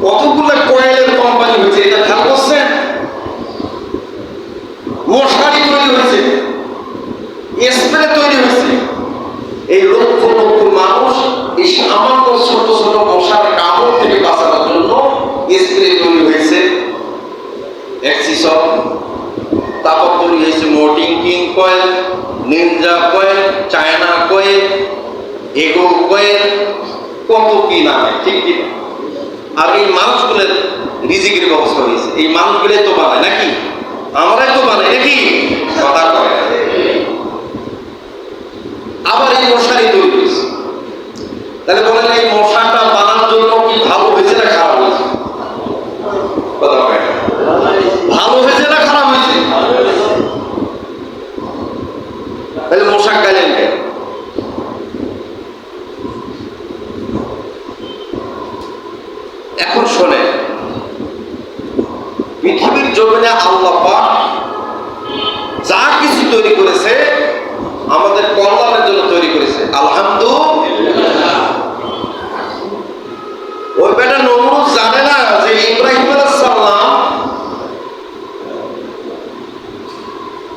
কতগুলো কয়েলের কোম্পানি হয়েছে, এটা খেয়াল করছেন? মশারি তৈরি হয়েছে, স্প্রে তৈরি হয়েছে। এই লক্ষ লক্ষ মানুষ এই সামান্য ছোট ছোট মশার কামড় থেকে বাঁচানোর জন্য স্প্রে তৈরি হয়েছে, এক্সিসন, তারপর তৈরি হয়েছে Mortein King coil, Ninja coil, China coil, এগো কয়েল, কত কি নামে, ঠিক ঠিক। আর এই মানুষগুলোর রিজিকের ব্যবস্থা হয়েছে, এই মানুষগুলোই তো বানায় নাকি? আমরাই তো বানাই নাকি? কথা কয়। আবার এই মশারি তৈরি হয়েছে, তাহলে বলেন এই মশাটা বানানোর জন্য কি ভালো হয়েছে না খারাপ হয়েছে? কথা কয়। ভালো হয়েছে না খারাপ হয়েছে? তাহলে মশা খাইলেন কেন? এখন শোনেন, পৃথিবীর জমিনে আল্লাহ পাক যা কিছু তৈরি করেছে আমাদের কল্যাণের জন্য তৈরি করেছে, আলহামদুলিল্লাহ। ওই বেটা নমরুদ জানে না যে ইব্রাহিম আলাইহিস সালাম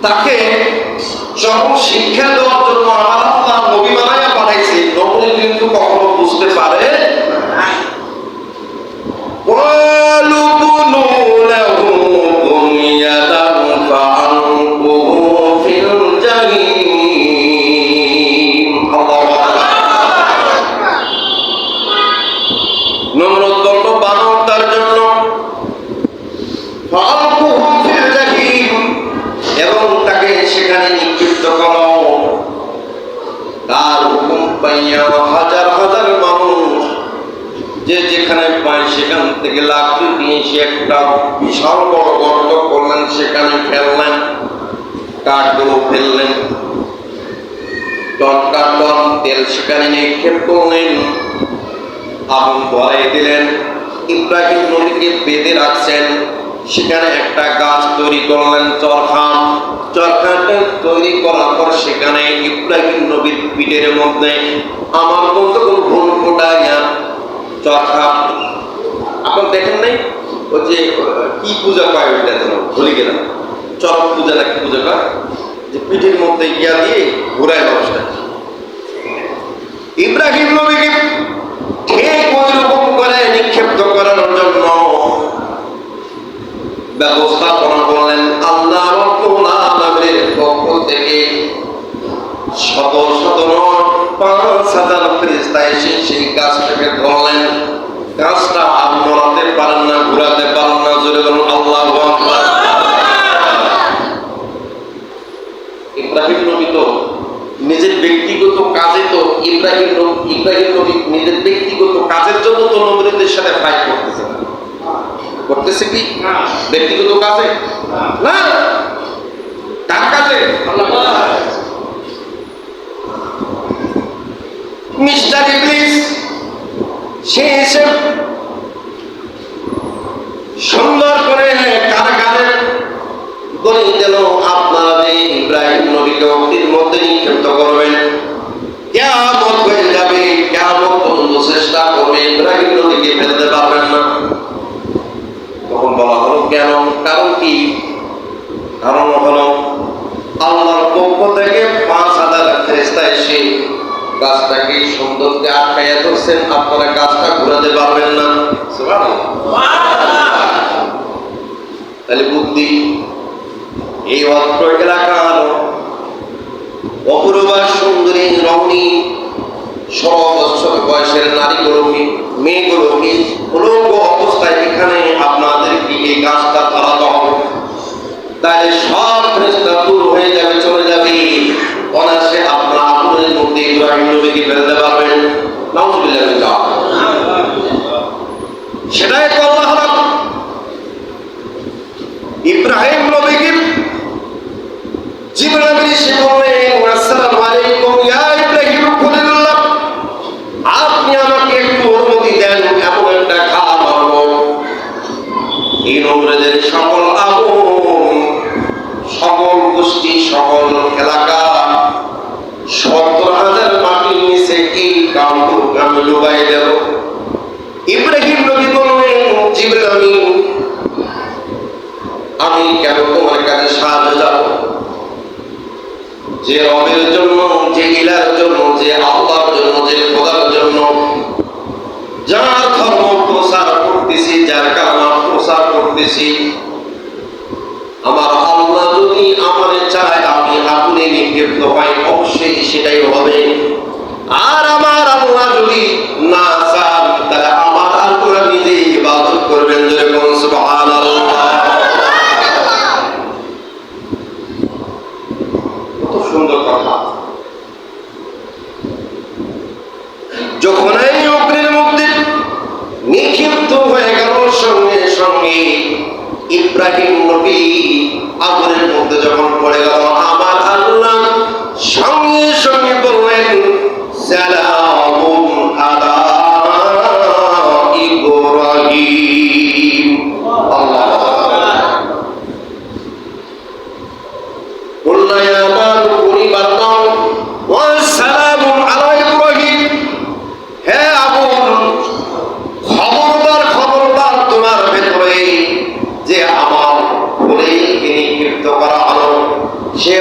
তাকে চরম শিক্ষা দেওয়ার জন্য আমার আল্লাহ নবী বানায়া পাঠাইছে। নমরুদ কিন্তু কখনো বুঝতে পারে হাজার হাজার মানুষ যে যেখানে পায় সেখান থেকে লাকড়ি নিয়ে সে একটা বিশাল বড় গর্ত করলেন, সেখানে ফেললেন, কাঠগুলো ফেললেন, টন টন তেল সেখানে নিক্ষেপ করলেন, আগুন ধরাই দিলেন। ইব্রাহিম নবীকে বেঁধে রাখছেন, সেখানে একটা গাছ তৈরি করলেন, চরখাম। চরখাটা তৈরি করার পর সেখানে ইব্রাহিম নবীর পিঠের মধ্যে আমার বন্ধু ভুল ফোটাইয়া চরখা, আপনার দেখেন নাই ওই যে কি পূজা পায় ওইটা যেন ভুলে গেলাম, চরক পূজা না কি পূজা পায়, যে পিঠের মধ্যে ইয়া দিয়ে ঘুরায় মানুষটা। ইব্রাহিম নবীকে ঠিক ওই রকম করে নিক্ষিপ্ত করার জন্য ব্যবস্থাপনা করলেন আল্লাহ রাব্বুল আলামিনের পক্ষ থেকে। শত শত ৫,০০০ ফেরেশতা এসে সেই গাছটাকে ধরলেন। গাছটা আর নড়াতে পারেন না, ঘুরাতে পারেন না, জোরে বলুন আল্লাহু আকবার। ইব্রাহিম নবী তো নিজের ব্যক্তিগত কাজে তো ইব্রাহিম নবী নিজের ব্যক্তিগত কাজের জন্য তো নবীদের সাথে ফাইট করতেছে না, করতেছে কি ব্যক্তিগত কাজে না, কার কাজে? মিস্টার ইবলিস সে এসে সুন্দর করে কারাগারে বলে দিল, আপনারা যে ইব্রাহিম নবীকে অগ্নির মধ্যে নিক্ষিপ্ত করবেন, কিয়ামত হয়ে যাবে, কিয়ামত পর্যন্ত চেষ্টা করবে, ইব্রাহিম নবীকে ফেলতে পারবেন না। তখন বলা হলো কেন? কারণ কি? কারণ হলো আল্লাহর পক্ষ থেকে ৫,০০০ ফেরেশতা এসে গাছটাকে সুন্দরকে আটকাইয়া ধরছেন, আপনারা গাছটা ঘুরাতে পারবেন না। সুবহানাল্লাহ। তাহলে বুদ্ধি এই অত্র এলাকার অপূর্বা সুন্দরী রমণী ১৬ বছর বয়সের নারীগুলোকে, মেয়েগুলোকে উলঙ্গ অবস্থায় এখানে আপনাদেরকে এই গাছটা ধরাতে হবে, তাহলে সব ফেরেশতা দূর হয়ে যাবে, চলে যাবে, অনায়াসে আপনার আগুনের মধ্যে ইব্রাহিম নবীকে ফেলতে পারবেন। নাউযুবিল্লাহ। সেটাই তো আল্লাহ ইব্রাহিম নবীকে জিবরাইল এসে বললেন, আসসালামু আলাইকুম ইয়া ইব্রাহিম খলিলুল্লাহ, আপনি আমাকে একটু অনুমতি দেন, এমন একটা ঘা মারব এই নমরুদের সকল আগুন, সকল গোষ্ঠী, সকল এলাকা, ৭০,০০০ মাটির নিচে এই কামরূপ আমি ডুবাই দেব। ইব্রাহিম নবী বললেন, জিবরিল আমিন, আমি কেন তোমার কাছে সাহায্য যাব? যে রবের জন্য, যে ইলার জন্য, যে আল্লাহর জন্য, যে খোদার জন্য, যার ধর্ম প্রচার করতেছি, যার কালাম প্রচার করতেছি, আমার আল্লাহ যদি আমারে চায় আমি আগুনে নিক্ষিপ্ত হই, অবশ্যই সেটাই হবে। আর আমার আল্লাহ যদি না চান, তাহলে আমার আল্লাহ নিজেই ইবাদত করবেন। যেরকম সুবহানাল্লাহ। কত সুন্দর কথা। যখন এই অগ্নির মধ্যে নিক্ষিপ্ত হয়ে গেল, সঙ্গে সঙ্গে ইব্রাহিম নবী আগুনের মধ্যে যখন পড়ে গেল, আমার আল্লাহ সঙ্গে সঙ্গে বললেন সালামুন আলা ইব্রাহিম। আল্লাহ বললেন ইয়া নারু কুনি বারদান ওয়া সালামুন আলা ইব্রাহিম। হে আগুন, খবরদার খবরদার, তোমার ভেতরে যে আমার বলেই নিক্ষিপ্ত করা হলো, সে